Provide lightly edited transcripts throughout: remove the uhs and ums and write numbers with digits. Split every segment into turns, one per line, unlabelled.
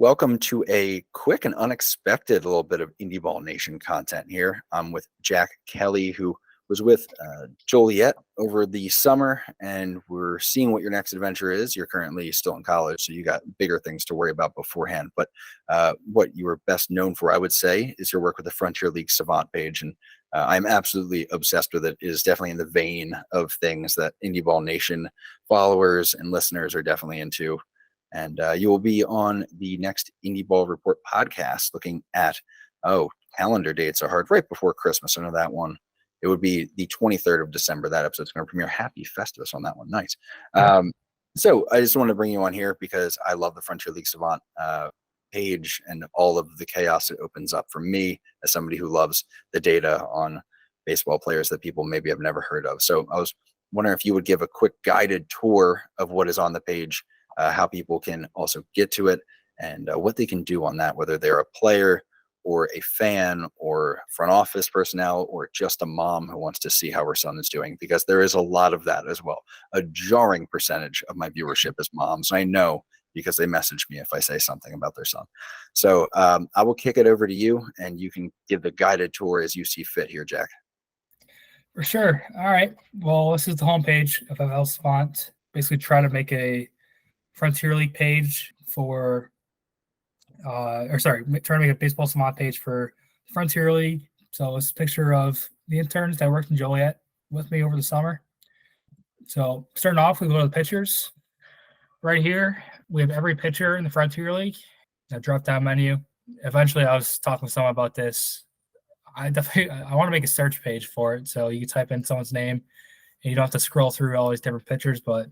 welcome to a quick and unexpected little bit of Indy Ball Nation content here. I'm with Jack Kelly, who was with Joliet over the summer, and we're seeing what your next adventure is. You're currently still in college, so you got bigger things to worry about beforehand. But what you are best known for, I would say, is your work with the Frontier League Savant page, and I'm absolutely obsessed with it. It is definitely in the vein of things that Indy Ball Nation followers and listeners are definitely into. And you will be on the next Indy Ball Report podcast looking at, calendar dates are hard, right before Christmas. I know that one. It would be the 23rd of December. That episode's going to premiere. Happy Festivus on that one. Nice. So I just want to bring you on here because I love the Frontier League Savant page and all of the chaos it opens up for me as somebody who loves the data on baseball players that people maybe have never heard of. So I was wondering if you would give a quick guided tour of what is on the page, how people can also get to it, and what they can do on that, whether they're a player or a fan or front office personnel or just a mom who wants to see how her son is doing, because there is a lot of that as well. A jarring percentage of my viewership is moms. I know because they message me if I say something about their son. So I will kick it over to you, and you can give the guided tour as you see fit here, Jack.
For sure. All right. Well, this is the homepage of FL Savant. Basically try to make a Frontier League page for trying to make a baseball Savant page for Frontier League. So it's a picture of the interns that worked in Joliet with me over the summer. So starting off, we go to the pitchers. Right here, we have every pitcher in the Frontier League. That drop-down menu. Eventually, I was talking with someone about this. I want to make a search page for it, so you can type in someone's name, and you don't have to scroll through all these different pitchers, but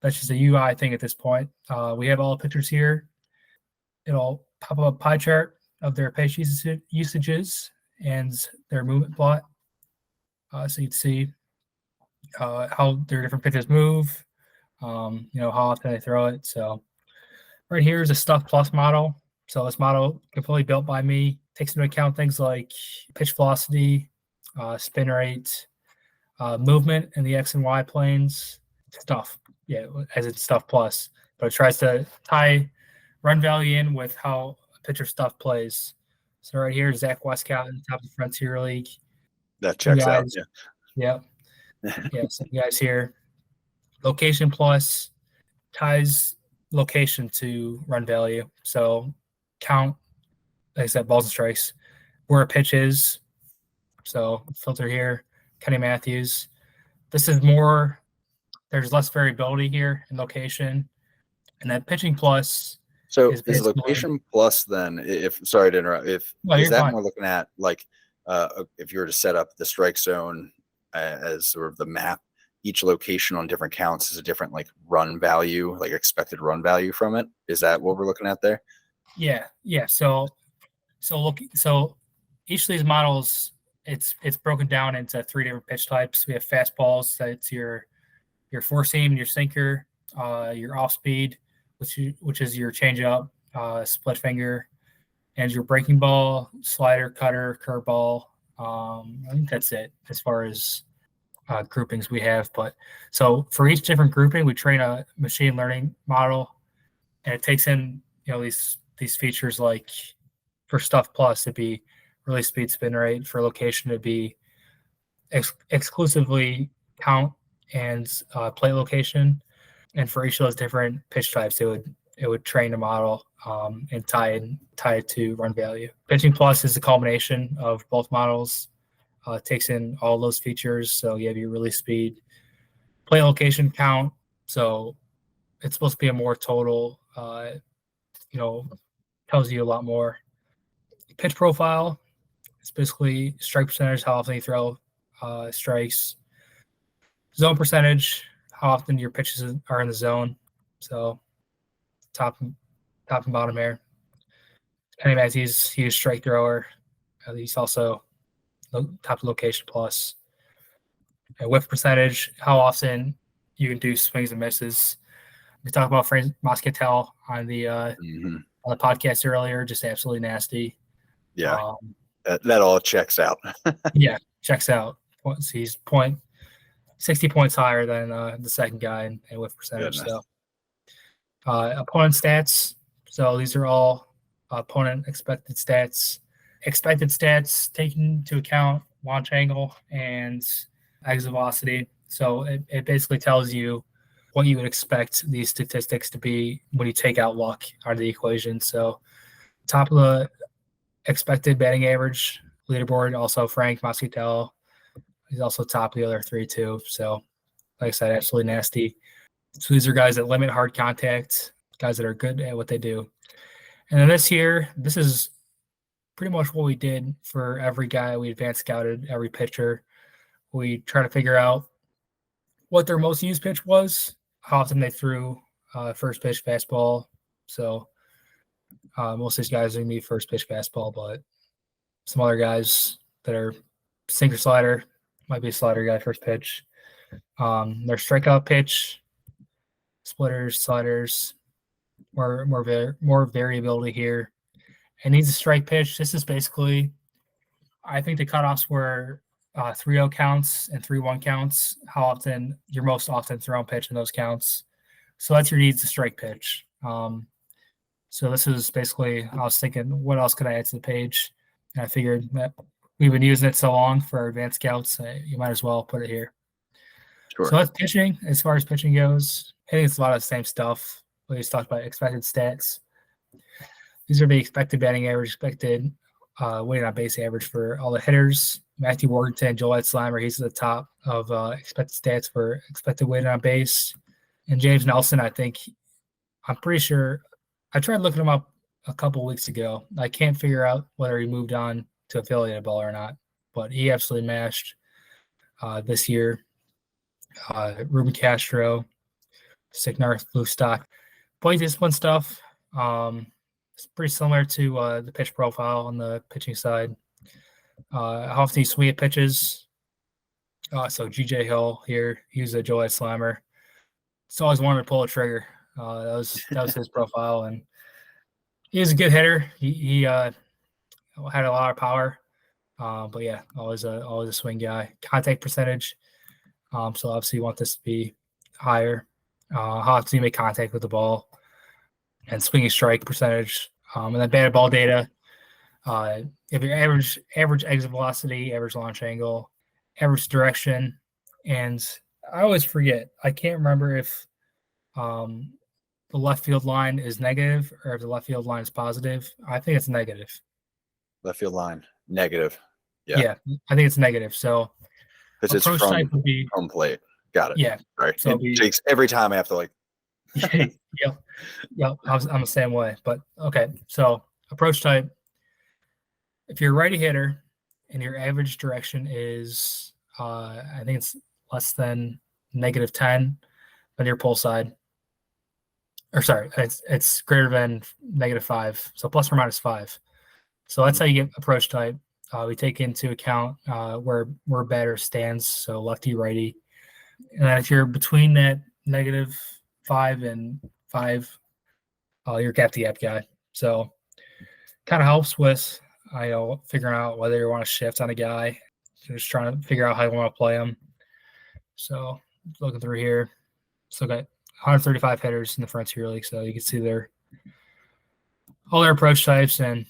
that's just a UI thing at this point. We have all the pitchers here. It'll pop up a pie chart of their pitch usages and their movement plot. So you'd see how their different pitches move, how often they throw it. So right here is a Stuff Plus model. So this model, completely built by me, takes into account things like pitch velocity, spin rate, movement in the X and Y planes, stuff. Yeah, as it's Stuff Plus. But it tries to tie run value in with how a pitcher stuff plays. So right here, Zach Westcott in the top of the Frontier League.
That checks out.
Yeah. Yeah. So you guys here. Location Plus ties location to run value. So count, like I said, balls and strikes, where a pitch is. So filter here, Kenny Matthews. This is more, there's less variability here in location. And that Pitching Plus.
So is Location Plus then, sorry to interrupt, is that fine. More looking at like if you were to set up the strike zone as sort of the map, each location on different counts is a different like run value, like expected run value from it? Is that what we're looking at there?
Yeah. So each of these models, it's broken down into 3 different pitch types. We have fastballs, that's your four seam, your sinker, your off speed, which is your changeup, split finger, and your breaking ball, slider, cutter, curveball. I think that's it as far as groupings we have. But so for each different grouping, we train a machine learning model, and it takes in these features like for Stuff Plus it'd be release speed, spin rate. For location it'd be exclusively count and plate location. And for each of those different pitch types, it would train a model and tie it to run value. Pitching Plus is a culmination of both models. It takes in all those features. So you have your release speed, plate location, count. So it's supposed to be a more total, tells you a lot more. Pitch profile, it's basically strike percentage, how often you throw strikes. Zone percentage, how often your pitches are in the zone. So top and bottom here. Kenny Matthews, he's a strike thrower. He's also top Location Plus. And whiff percentage, how often you can do swings and misses. We talked about Frank Moscatel on the on the podcast earlier, just absolutely nasty.
Yeah, that all checks out.
Yeah, checks out. He's 60 points higher than the second guy in whiff percentage. Goodness. So opponent stats, So these are all opponent expected stats. Expected stats taking into account launch angle and exit velocity. So it basically tells you what you would expect these statistics to be when you take out luck out of the equation. So top of the expected batting average leaderboard, also Frank Mosquito. He's also top of the other three too. So like I said, absolutely nasty. So these are guys that limit hard contact, guys that are good at what they do. And then this year, this is pretty much what we did for every guy we advanced scouted, every pitcher. We try to figure out what their most used pitch was, how often they threw first pitch fastball. So most of these guys are going to be first pitch fastball, but some other guys that are sinker slider, might be a slider guy first pitch. Their strikeout pitch, splitters, sliders, more variability here. It needs a strike pitch. This is basically, I think the cutoffs were 3-0 counts and 3-1 counts, how often your most often thrown pitch in those counts. So that's your needs to strike pitch. So this is basically, I was thinking, what else could I add to the page? And I figured that we've been using it so long for our advanced scouts, you might as well put it here.
Sure.
So that's pitching. As far as pitching goes, I think it's a lot of the same stuff. We just talked about expected stats. These are the expected batting average, expected weighted on base average for all the hitters. Matthew Worthington, Joel Slimer, he's at the top of expected stats for expected weighted on base. And James Nelson, I'm pretty sure, I tried looking him up a couple weeks ago. I can't figure out whether he moved on to affiliated ball or not, but he absolutely mashed this year. Ruben Castro, Stick North, Blue Stock. Play discipline stuff. It's pretty similar to the pitch profile on the pitching side. How often you swing at pitches. So GJ Hill here, he's a Joel Slammer. It's always wanted to pull a trigger. That was his profile, and he was a good hitter. He had a lot of power, but yeah, always a swing guy. Contact percentage. So obviously you want this to be higher. How often you make contact with the ball, and swinging strike percentage, and then batted ball data. If your average exit velocity, average launch angle, average direction, and I always forget. I can't remember if the left field line is negative or if the left field line is positive. I think it's negative.
Left field line, negative.
Yeah, I think it's negative. So
because it's from home plate. Got it.
Yeah.
Right. So it takes every time I have to
Yep. I'm the same way. But okay. So approach type. If you're a righty hitter and your average direction is, I think it's less than -10 on your pull side. Or sorry, it's greater than -5. So plus or minus 5. So that's how you get approach type. We take into account where batter stands, so lefty, righty. And then if you're between that -5 and 5, you're gap to gap guy. So kind of helps with figuring out whether you want to shift on a guy. Just trying to figure out how you want to play him. So looking through here, still got 135 hitters in the Frontier League, so you can see all their approach types. And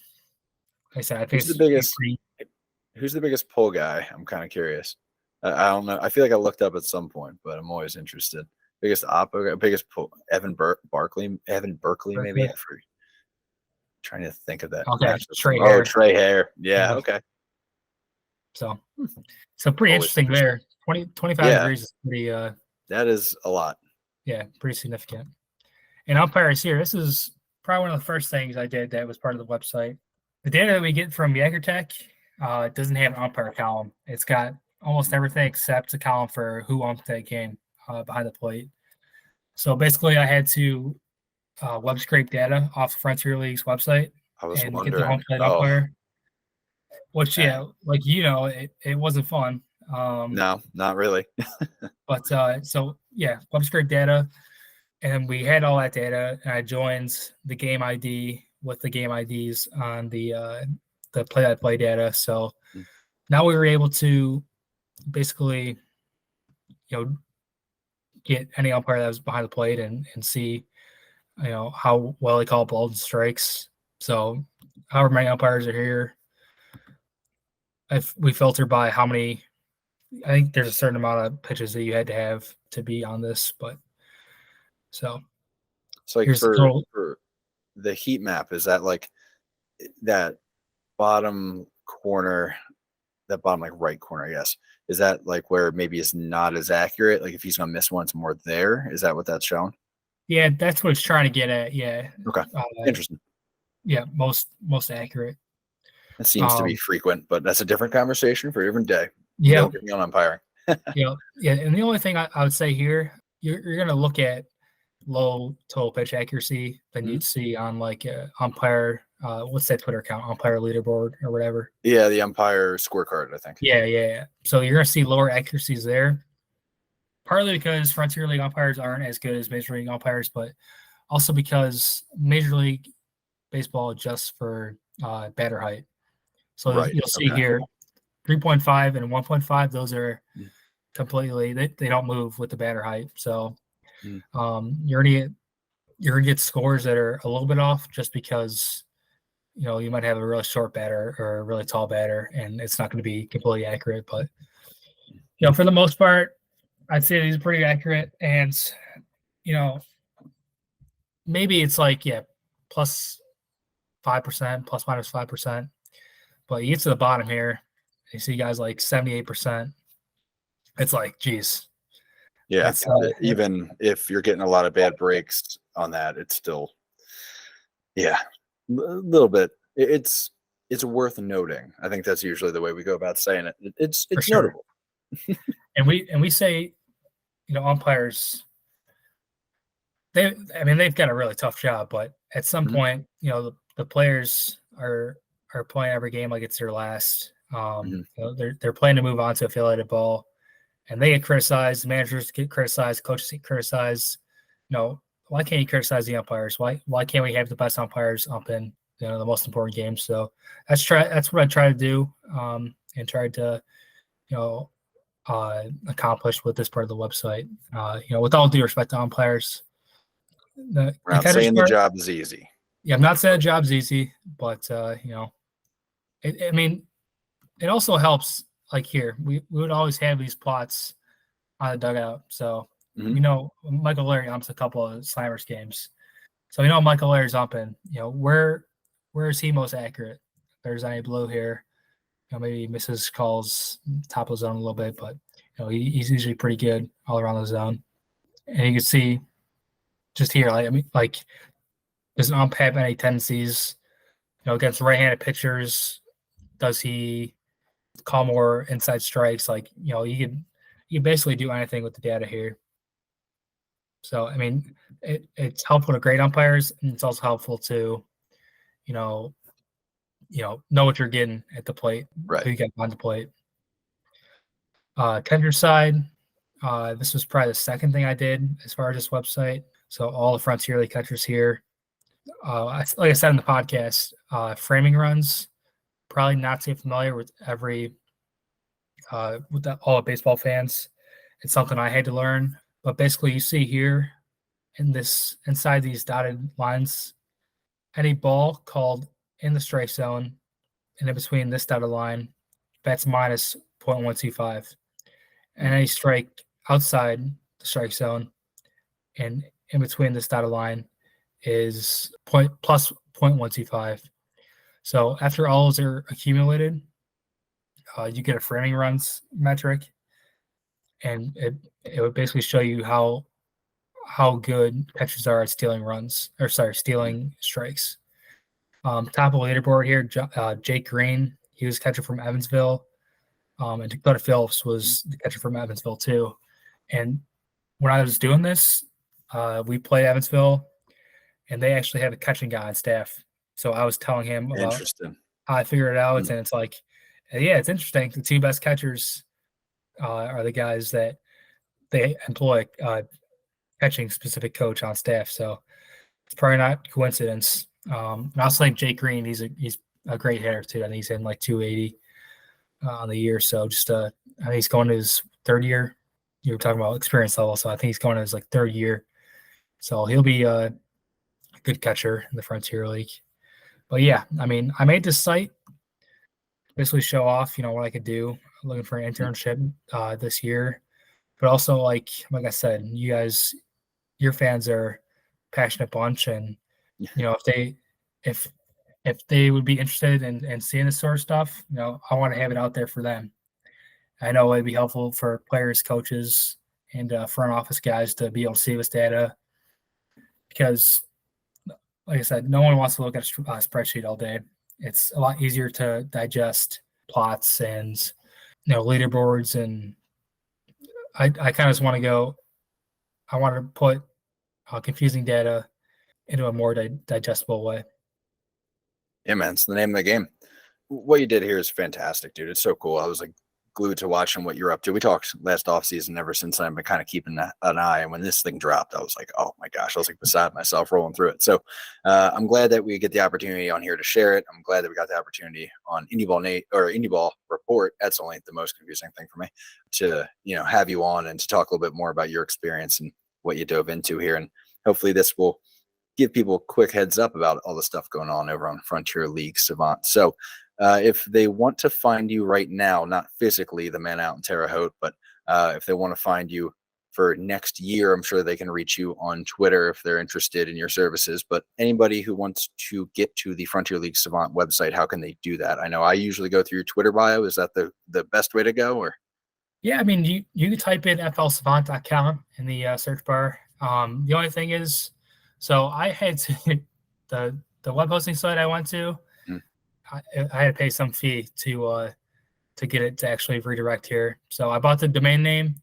like I said, I think
who's the biggest pull guy? I'm kind of curious. I don't know. I feel like I looked up at some point, but I'm always interested. Biggest oppo, biggest pull, Evan Berkeley, maybe. Trying to think of that.
Okay, Trey
Hare. Yeah, okay.
So pretty interesting there. 25 degrees is pretty.
That is a lot.
Yeah, pretty significant. And umpires here. This is probably one of the first things I did that was part of the website. The data that we get from YagerTech doesn't have an umpire column. It's got almost everything except a column for who umped that game behind the plate. So basically, I had to web scrape data off the Frontier League's website and get the home plate umpire. Which, it wasn't fun.
No, not really.
But web scrape data, and we had all that data, and I joined the game ID with the game IDs on the play-by-play data. So now we were able to basically, get any umpire that was behind the plate and see how well they call balls and strikes. So however many umpires are here, if we filter by how many, I think there's a certain amount of pitches that you had to have to be on this, but so
like
here's the total.
for the heat map, is that like that bottom corner, that bottom like right corner, I guess, is that like where maybe it's not as accurate? Like if he's gonna miss one, it's more there. Is that what that's showing?
Yeah, that's what it's trying to get at. Yeah.
Okay, interesting.
Yeah, most accurate.
It seems to be
Um,
frequent, but that's a different conversation for a different day.
yeah,
Don't get me on umpiring.
yeah. And the only thing I would say here, you're going to look at low total pitch accuracy than you'd see on like umpire. What's that Twitter account? Umpire leaderboard or whatever.
Yeah, the umpire scorecard, I think.
Yeah. So you're going to see lower accuracies there, partly because Frontier League umpires aren't as good as Major League umpires, but also because Major League Baseball adjusts for batter height. So
Right.
you'll see here 3.5 and 1.5, those are completely, they don't move with the batter height. So you're gonna get scores that are a little bit off just because you might have a really short batter or a really tall batter and it's not going to be completely accurate. But for the most part, I'd say these are pretty accurate. And maybe it's like plus 5%, plus minus 5%. But you get to the bottom here, you see guys like 78%. It's like, geez.
Yeah. Even if you're getting a lot of bad breaks on that, it's still, a little bit. It's worth noting. I think that's usually the way we go about saying it. It's notable.
and we say, umpires, they've got a really tough job, but at some point, the players are playing every game like it's their last. They're playing to move on to affiliated ball, and they get criticized. Managers get criticized. Coaches get criticized. Why can't you criticize the umpires? Why can't we have the best umpires umping the most important games? So that's what I try to do, and tried to accomplish with this part of the website. With all due respect to umpires,
We're not saying the job is easy.
Yeah, I'm not saying the job's easy, but it also helps. Like here, we would always have these plots on the dugout. So Michael Larry umps a couple of Slammers games. So Michael Larry's umping. Where is he most accurate? If there's any blue here, maybe he misses calls top of the zone a little bit, but he's usually pretty good all around the zone. And you can see just here, does an ump have any tendencies, against right-handed pitchers? Does he call more inside strikes? You can basically do anything with the data here. So, it's helpful to great umpires, and it's also helpful to, know what you're getting at the plate,
right?
Who you get on the plate. Catcher side, this was probably the second thing I did as far as this website. So all the Frontier League catchers here. Like I said in the podcast, framing runs, probably not too familiar with all the baseball fans. It's something I had to learn. But basically, you see here inside these dotted lines, any ball called in the strike zone and in between this dotted line, that's minus 0.125. And any strike outside the strike zone and in between this dotted line is plus 0.125. So after all those are accumulated, you get a framing runs metric, and it would basically show you how good catchers are at stealing strikes. Top of the leaderboard here, Jake Green, he was catcher from Evansville, and Dakota Phillips was the catcher from Evansville too. And when I was doing this, we played Evansville, and they actually had a catching guy on staff. So I was telling him about how I figured it out, and it's like, yeah, it's interesting. The two best catchers are the guys that they employ catching specific coach on staff. So it's probably not coincidence. And I also think Jake Green, he's a great hitter too. I think he's in like 280 on the year. So just I think he's going to his third year. You were talking about experience level, so I think he's going to his like third year. So he'll be good catcher in the Frontier League. But yeah, I mean, I made this site basically show off, what I could do. I'm looking for an internship this year, but also like I said, you guys, your fans are passionate bunch, and if they would be interested in seeing this sort of stuff, I want to have it out there for them. I know it'd be helpful for players, coaches, and front office guys to be able to see this data because, like I said, no one wants to look at a spreadsheet all day. It's a lot easier to digest plots and leaderboards, and I kind of just want to go. I want to put confusing data into a more digestible way.
Yeah, man, it's the name of the game. What you did here is fantastic, dude. It's so cool. I was like glued to watching what you're up to. We talked last offseason. Ever since I've been kind of keeping an eye. And when this thing dropped, I was like, oh my gosh, I was like beside myself rolling through it. So I'm glad that we get the opportunity on here to share it. I'm glad that we got the opportunity on Indy Ball Report. That's only the most confusing thing for me to, have you on and to talk a little bit more about your experience and what you dove into here. And hopefully this will give people a quick heads up about all the stuff going on over on Frontier League Savant. So if they want to find you right now, not physically the man out in Terre Haute, but if they want to find you for next year, I'm sure they can reach you on Twitter if they're interested in your services. But anybody who wants to get to the Frontier League Savant website, how can they do that? I know I usually go through your Twitter bio. Is that the best way to go? Or
yeah, I mean, you can type in flsavant.com in the search bar. The only thing is, so I had the web hosting site I went to. I had to pay some fee to get it to actually redirect here. So I bought the domain name,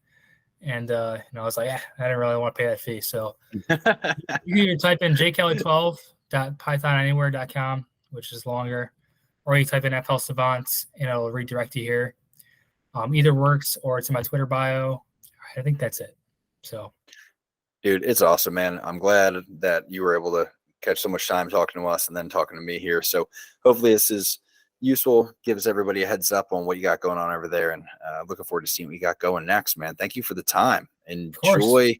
and I was like, I didn't really want to pay that fee. So you can either type in jkelly12.pythonanywhere.com, which is longer, or you type in FL Savant, and it'll redirect you here. Either works, or it's in my Twitter bio. I think that's it. So,
dude, it's awesome, man. I'm glad that you were able to catch so much time talking to us and then talking to me here. So hopefully this is useful, gives everybody a heads up on what you got going on over there, and looking forward to seeing what you got going next, man. Thank you for the time. Enjoy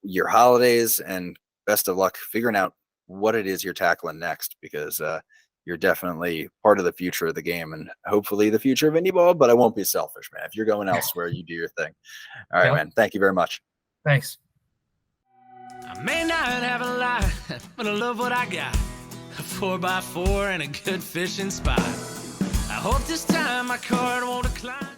your holidays, and best of luck figuring out what it is you're tackling next, because you're definitely part of the future of the game and hopefully the future of Indy Ball, but I won't be selfish, man. If you're going elsewhere, you do your thing. All right, man. Thank you very much.
Thanks.
I may not have a lot, but I love what I got. A 4x4 and a good fishing spot. I hope this time my card won't decline.